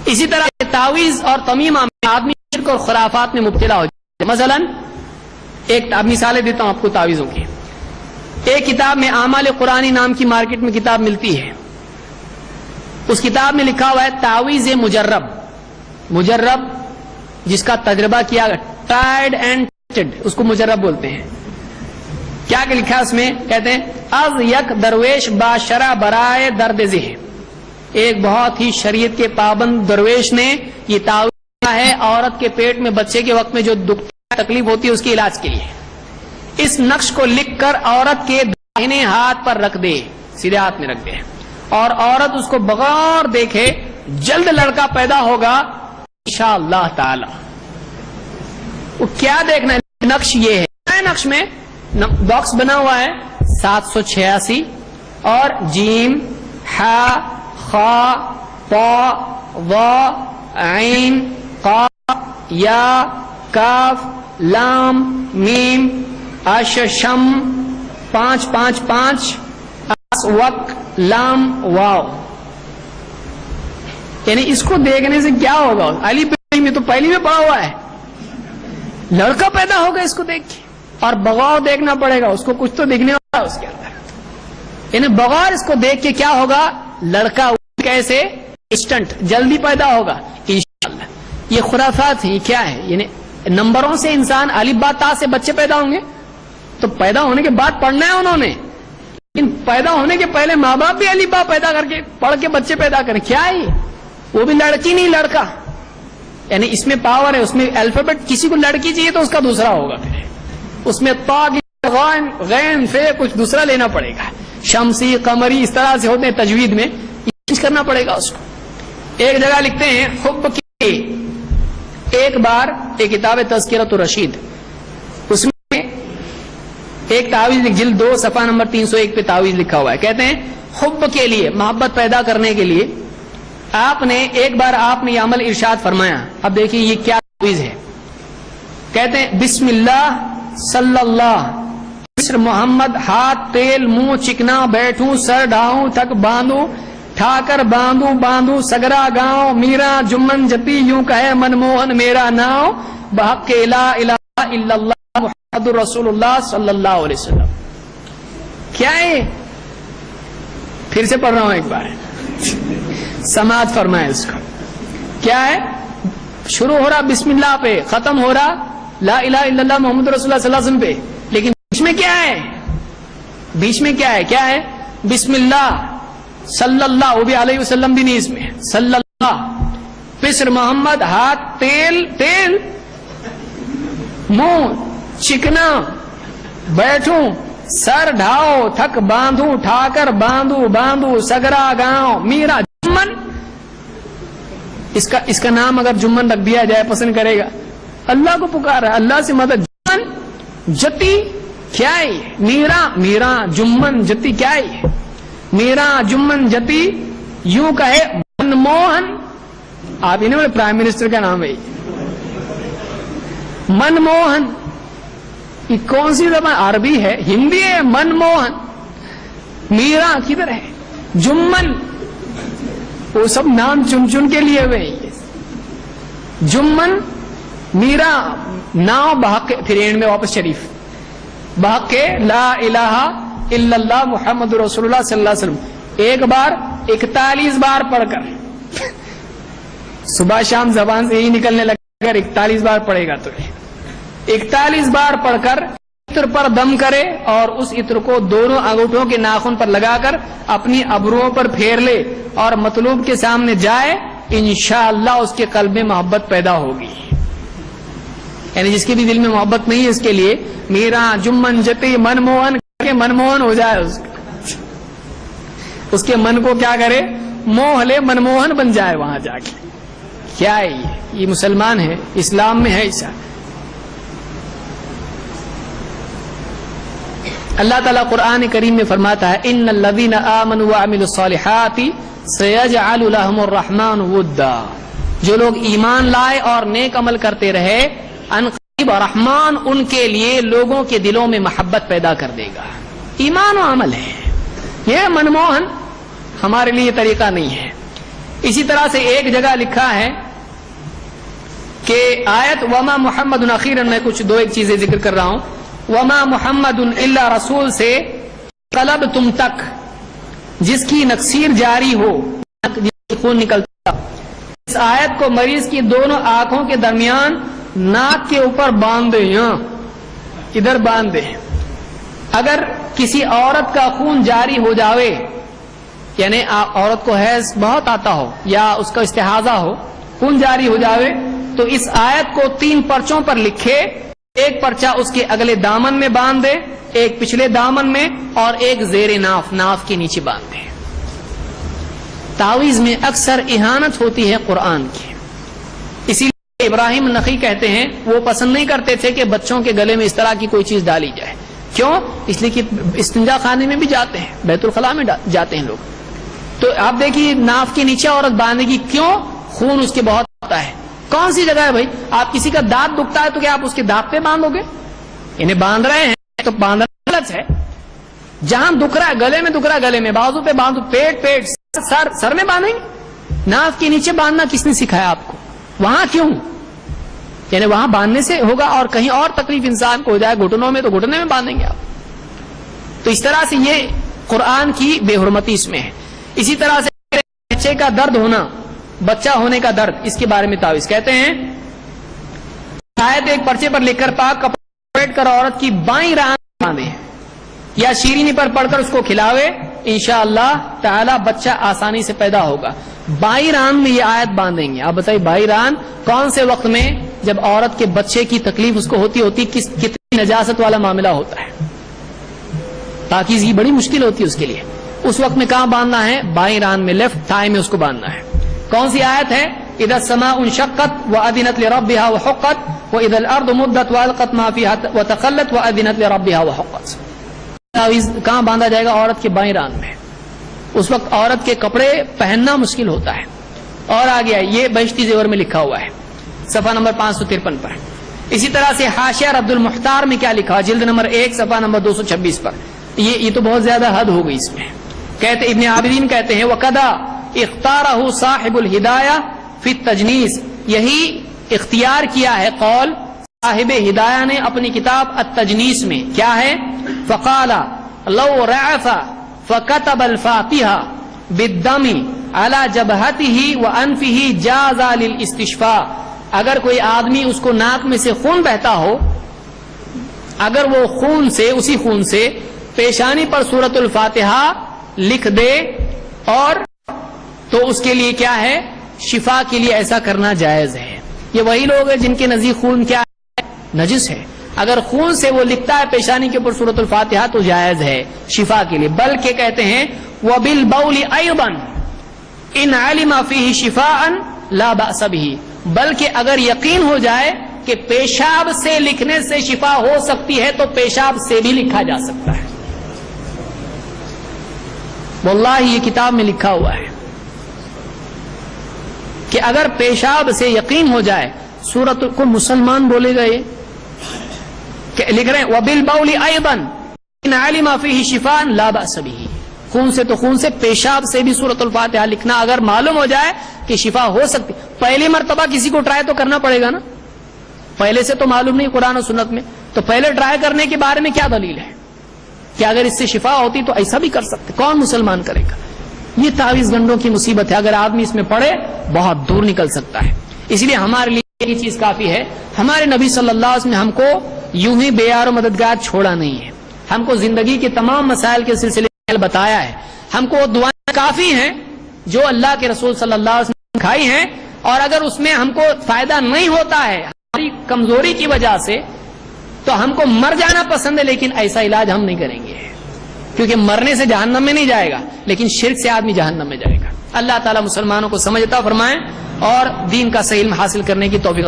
اسی طرح تعویذ اور تمیمہ میں آدمی شرک اور خرافات میں مبتلا ہو جاتا ہے. مثلا ایک مثالیں دیتا ہوں آپ کو تعویذوں کی. ایک کتاب میں اعمال قرآنی نام کی مارکیٹ میں کتاب ملتی ہے. اس کتاب میں لکھا ہوا ہے تعویذ مجرب. مجرب جس کا تجربہ کیا گیا, ٹرائڈ اینڈ ٹیسٹڈ, اس کو مجرب بولتے ہیں. کیا لکھا اس میں؟ کہتے ہیں از یک درویش باشرہ برائے درد ذہن. ایک بہت ہی شریعت کے پابند درویش نے یہ تعویذ ہے عورت کے پیٹ میں بچے کے وقت میں جو تکلیف ہوتی ہے اس کے علاج کے لیے. اس نقش کو لکھ کر عورت کے داہنے ہاتھ پر رکھ دے, سیدھے ہاتھ میں رکھ دے, اور عورت اس کو بغور دیکھے, جلد لڑکا پیدا ہوگا انشاءاللہ تعالی. وہ کیا دیکھنا ہے؟ نقش یہ ہے. نقش میں باکس بنا ہوا ہے 786 اور جیم ہا خا طا ضا عین قاف یا کاف لام میم اش شم 555 اس وق لام واو. یعنی اس کو دیکھنے سے کیا ہوگا؟ علی پہلی میں تو پہلی میں پڑا ہوا ہے, لڑکا پیدا ہوگا اس کو دیکھ کے, اور بغور دیکھنا پڑے گا, اس کو کچھ تو دیکھنے والا اس کے اندر. یعنی بغور اس کو دیکھ کے کیا ہوگا؟ لڑکا کیسے انسٹنٹ جلدی پیدا ہوگا انشاءاللہ. یہ خرافات ہیں. کیا ہے؟ یعنی نمبروں سے انسان الف با تا سے بچے پیدا ہوں گے تو پیدا ہونے کے بعد پڑھنا ہے انہوں نے, لیکن پیدا ہونے کے پہلے ماں باپ بھی الف با پیدا کر کے پڑھ کے بچے پیدا کریں. کیا ہے یہ؟ وہ بھی لڑکی نہیں لڑکا. یعنی اس میں پاور ہے. اس میں الفابیٹ کسی کو لڑکی چاہیے تو اس کا دوسرا ہوگا, پھر اس میں طا غین فے کچھ دوسرا لینا پڑے گا. شمسی قمری اس طرح سے ہوتے ہیں تجوید میں, یہ کرنا پڑے گا اس کو. ایک جگہ لکھتے ہیں حب کی ایک بار, ایک کتاب تذکرۃ الرشید, اس میں ایک تعویذ جلد 2 صفحہ نمبر 301 پہ تعویذ لکھا ہوا ہے. کہتے ہیں حب کے لیے, محبت پیدا کرنے کے لیے آپ نے ایک بار آپ نے یہ عمل ارشاد فرمایا. اب دیکھیے یہ کیا تعویذ ہے. کہتے ہیں بسم اللہ صلی اللہ مصر محمد ہاتھ تیل منہ چکنا بیٹھوں سر ڈھاؤں تھک باندھوں ٹھا کر باندھوں باندھوں سگرا گاؤں میرا جمن جتی یوں کہے منموہن میرا ناؤ بحق لا الہ الا اللہ محمد رسول اللہ صلی اللہ علیہ وسلم. کیا ہے؟ پھر سے پڑھ رہا ہوں ایک بار, سماعت فرمائے اس کو. کیا ہے؟ شروع ہو رہا بسم اللہ پہ, ختم ہو رہا لا الہ الا اللہ محمد رسول اللہ صلی اللہ علیہ وسلم پہ, لیکن بیچ میں کیا ہے؟ بیچ میں کیا ہے؟ کیا ہے؟ بسم اللہ صلی اللہ, وہ بھی علیہ وسلم بھی نہیں اس میں, صلی اللہ پسر محمد ہاتھ تیل تیل منہ چکنا بیٹھوں سر ڈھاؤ تھک باندھوں ٹھا کر باندھوں باندھوں سگرا گاؤں میرا جمن. اس کا نام اگر جمن رکھ دیا جائے پسند کرے گا؟ اللہ کو پکارا, اللہ سے مدد. جمن جتی کیا ہے؟ میرا میرا جمن جتی کیا ہے؟ میرا جمن جتی یوں کہے منموہن. آپ ہی نے پرائم منسٹر کا نام ہے منموہن. یہ کون سی زبان؟ عربی ہے, ہندی ہے. منموہن میرا کدھر ہے؟ جمن وہ سب نام چن چن کے لیے ہوئے ہیں. جمن میرا ناؤ بحق, پھر اینڈ میں واپس شریف بحق لا الہ الا اللہ محمد رسول اللہ صلی اللہ علیہ وسلم. ایک بار 41 بار پڑھ کر صبح شام زبان سے ہی نکلنے لگا. اگر 41 بار پڑھے گا تو 41 بار پڑھ کر عطر پر دم کرے اور اس عطر کو دونوں انگوٹھوں کے ناخن پر لگا کر اپنی ابروؤں پر پھیر لے اور مطلوب کے سامنے جائے, انشاءاللہ اس کے قلب میں محبت پیدا ہوگی. یعنی جس کے بھی دل میں محبت نہیں ہے اس کے لیے میرا جمن جتی منموہن کے منموہن ہو جائے, اس کے من کو کیا کرے؟ موہ لے, منموہن بن جائے وہاں جا کے. کیا ہے یہ مسلمان ہے, اسلام میں ہے ایسا. اللہ تعالیٰ قرآن کریم میں فرماتا ہے ان الذین آمنوا وعملوا الصالحات سیجعل لهم الرحمن ودا. جو لوگ ایمان لائے اور نیک عمل کرتے رہے, ان قریب رحمان ان کے لیے لوگوں کے دلوں میں محبت پیدا کر دے گا. ایمان و عمل ہے یہ, منموہن ہمارے لیے طریقہ نہیں ہے. اسی طرح سے ایک جگہ لکھا ہے کہ آیت وما محمد اخیراً میں کچھ دو ایک چیزیں ذکر کر رہا ہوں. وما محمد الا رسول سے قلب تم تک جس کی نکسیر جاری ہو، خون نکلتا. اس آیت کو مریض کی دونوں آنکھوں کے درمیان ناک کے اوپر باندھ دے، یہاں ادھر باندھ دے. اگر کسی عورت کا خون جاری ہو جاوے، یعنی عورت کو حیض بہت آتا ہو یا اس کا استحاضہ ہو، خون جاری ہو جاوے، تو اس آیت کو 3 پرچوں پر لکھے. ایک پرچہ اس کے اگلے دامن میں باندھ دے، ایک پچھلے دامن میں، اور ایک زیر ناف کے نیچے باندھ دے. تعویذ میں اکثر اہانت ہوتی ہے قرآن کی. اسی لیے ابراہیم نخعی کہتے ہیں وہ پسند نہیں کرتے تھے کہ بچوں کے گلے میں اس طرح کی کوئی چیز ڈالی جائے. کیوں؟ اس لیے کہ استنجا خانے میں بھی جاتے ہیں، بیت الخلاء میں جاتے ہیں لوگ. تو آپ دیکھیے ناف کے نیچے عورت باندھے گی، کیوں؟ خون اس کے بہت آتا ہے. کون سی جگہ ہے بھائی؟ آپ کسی کا دانت دکھتا ہے تو کیا آپ اس کے دانت پہ باندھو گے؟ انہیں باندھ رہے ہیں تو باندھنا غلط ہے. جہاں دکھ رہا ہے، گلے میں دکھ رہا ہے گلے میں، بازو پہ باندھو، پیٹ سر میں باندھیں گے. ناف کے نیچے باندھنا کس نے سکھایا آپ کو؟ وہاں کیوں؟ یعنی وہاں باندھنے سے ہوگا، اور کہیں اور تکلیف انسان کو ہو جائے گھٹنوں میں تو گھٹنے میں باندھیں گے آپ. تو اس طرح سے یہ قرآن کی بے حرمتی اس میں ہے. اسی طرح سے بچے کا درد ہونا، بچہ ہونے کا درد، اس کے بارے میں تعویذ کہتے ہیں شاید ایک پرچے پر لکھ کر پاک کپڑے لپیٹ کر عورت کی بائیں ران باندھے یا شیرینی پر پڑھ کر اس کو کھلاوے، انشاءاللہ تعالی بچہ آسانی سے پیدا ہوگا. بائیں ران میں یہ آیت باندھیں گے. آپ بتائیے بائیں ران کون سے وقت میں؟ جب عورت کے بچے کی تکلیف اس کو ہوتی کتنی نجاست والا معاملہ ہوتا ہے، پاکیزگی بڑی مشکل ہوتی ہے اس کے لیے. اس وقت میں کہاں باندھنا ہے؟ بائیں ران میں، لیفٹ تھائی میں اس کو باندھنا ہے. کون سی آیت ہے؟ اذا السماء انشقت واذنت لربها وحقت واذا الارض مدت والقت ما فيها وتخلت واذنت لربها وحقت. تعویذ کہاں باندھا جائے گا؟ عورت کے بائیں ران میں. اس وقت عورت کے کپڑے پہننا مشکل ہوتا ہے. اور آگے یہ بہشتی زیور میں لکھا ہوا ہے صفحہ نمبر 553 پر. اسی طرح سے حاشیہ رد المختار میں کیا لکھا؟ جلد نمبر 1 صفحہ نمبر 226 پر. یہ تو بہت زیادہ حد ہو گئی اس میں. کہتے ابن عابدین کہتے ہیں وقدا اختارہ صاحب الہدایہ فی التجنیس، یہی اختیار کیا ہے قول صاحب ہدایہ نے اپنی کتاب التجنیس میں. کیا ہے؟ فقال لو رعف فكتب الفاتحہ بالدم على جبهته وانفه جاز للاستشفاء. اگر کوئی آدمی اس کو ناک میں سے خون بہتا ہو، اگر وہ خون سے، اسی خون سے پیشانی پر سورۃ الفاتحہ لکھ دے، اور تو اس کے لیے کیا ہے؟ شفا کے لیے ایسا کرنا جائز ہے. یہ وہی لوگ ہیں جن کے نزدیک خون کیا ہے؟ نجس ہے. اگر خون سے وہ لکھتا ہے پیشانی کے اوپر سورۃ الفاتحہ تو جائز ہے شفا کے لیے. بلکہ کہتے ہیں وبالبول ایضا ان علم فیہ شفاء لا بأس به، بلکہ اگر یقین ہو جائے کہ پیشاب سے لکھنے سے شفا ہو سکتی ہے تو پیشاب سے بھی لکھا جا سکتا ہے. واللہ یہ کتاب میں لکھا ہوا ہے کہ اگر پیشاب سے یقین ہو جائے، سورت کو مسلمان بولے گا یہ کہ لکھ رہے ہیں وبالبول ایضا ان علم فیہ شفاء لا بأس به. خون سے تو خون سے، پیشاب سے بھی سورۃ الفاتحہ لکھنا اگر معلوم ہو جائے کہ شفا ہو سکتی. پہلی مرتبہ کسی کو ٹرائی تو کرنا پڑے گا نا، پہلے سے تو معلوم نہیں قرآن و سنت میں، تو پہلے ٹرائی کرنے کے بارے میں کیا دلیل ہے کہ اگر اس سے شفا ہوتی تو ایسا بھی کر سکتے؟ کون مسلمان کرے گا؟ یہ تعویذ گنڈوں کی مصیبت ہے. اگر آدمی اس میں پڑے بہت دور نکل سکتا ہے. اس لیے ہمارے لیے یہ چیز کافی ہے. ہمارے نبی صلی اللہ علیہ وسلم نے ہم کو یوں ہی بے یار و مددگار چھوڑا نہیں ہے. ہم کو زندگی کے تمام مسائل کے سلسلے میں بتایا ہے. ہم کو دعائیں کافی ہیں جو اللہ کے رسول صلی اللہ علیہ وسلم نے کھائی ہیں، اور اگر اس میں ہم کو فائدہ نہیں ہوتا ہے ہماری کمزوری کی وجہ سے تو ہم کو مر جانا پسند ہے، لیکن ایسا علاج ہم نہیں کریں گے، کیونکہ مرنے سے جہنم میں نہیں جائے گا لیکن شرک سے آدمی جہنم میں جائے گا. اللہ تعالیٰ مسلمانوں کو سمجھتا فرمائے اور دین کا صحیح علم حاصل کرنے کی توفیق